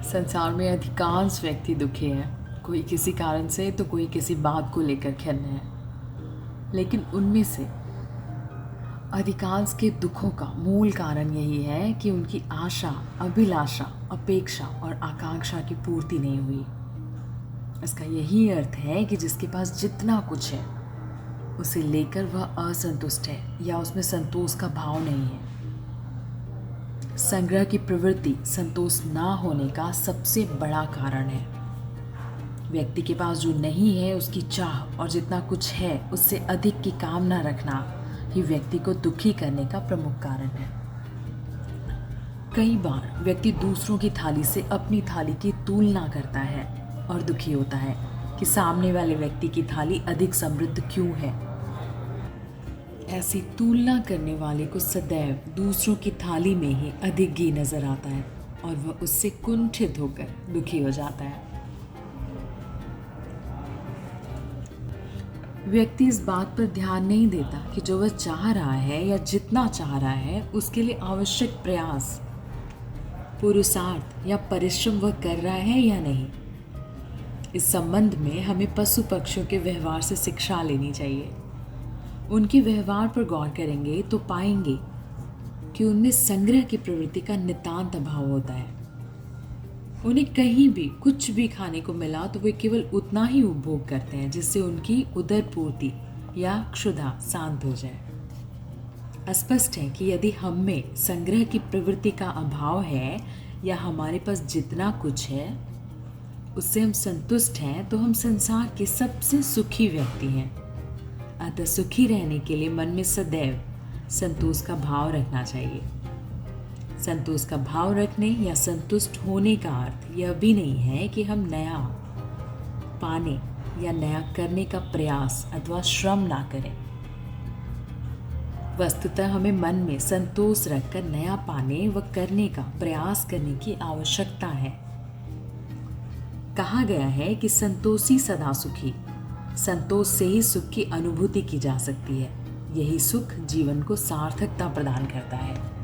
संसार में अधिकांश व्यक्ति दुखी हैं, कोई किसी कारण से तो कोई किसी बात को लेकर खिन्न है। लेकिन उनमें से अधिकांश के दुखों का मूल कारण यही है कि उनकी आशा, अभिलाषा, अपेक्षा और आकांक्षा की पूर्ति नहीं हुई। इसका यही अर्थ है कि जिसके पास जितना कुछ है उसे लेकर वह असंतुष्ट है या उसमें संतोष का भाव नहीं है। संग्रह की प्रवृत्ति संतोष ना होने का सबसे बड़ा कारण है। व्यक्ति के पास जो नहीं है उसकी चाह और जितना कुछ है उससे अधिक की कामना रखना ही व्यक्ति को दुखी करने का प्रमुख कारण है। कई बार व्यक्ति दूसरों की थाली से अपनी थाली की तुलना करता है और दुखी होता है कि सामने वाले व्यक्ति की थाली अधिक समृद्ध क्यों है। ऐसी तुलना करने वाले को सदैव दूसरों की थाली में ही अधिक घी नजर आता है और वह उससे कुंठित होकर दुखी हो जाता है। व्यक्ति इस बात पर ध्यान नहीं देता कि जो वह चाह रहा है या जितना चाह रहा है उसके लिए आवश्यक प्रयास, पुरुषार्थ या परिश्रम वह कर रहा है या नहीं। इस संबंध में हमें पशु पक्षियों के व्यवहार से शिक्षा लेनी चाहिए। उनके व्यवहार पर गौर करेंगे तो पाएंगे कि उनमें संग्रह की प्रवृत्ति का नितांत अभाव होता है। उन्हें कहीं भी कुछ भी खाने को मिला तो वे केवल उतना ही उपभोग करते हैं जिससे उनकी उदर पूर्ति या क्षुधा शांत हो जाए। स्पष्ट है कि यदि हम में संग्रह की प्रवृत्ति का अभाव है या हमारे पास जितना कुछ है उससे हम संतुष्ट हैं तो हम संसार के सबसे सुखी व्यक्ति हैं। अतः सुखी रहने के लिए मन में सदैव संतोष का भाव रखना चाहिए। संतोष का भाव रखने या संतुष्ट होने का अर्थ यह भी नहीं है कि हम नया पाने या नया करने का प्रयास अथवा श्रम ना करें। वस्तुतः हमें मन में संतोष रखकर नया पाने व करने का प्रयास करने की आवश्यकता है। कहा गया है कि संतोषी सदा सुखी। संतोष से ही सुख की अनुभूति की जा सकती है। यही सुख जीवन को सार्थकता प्रदान करता है।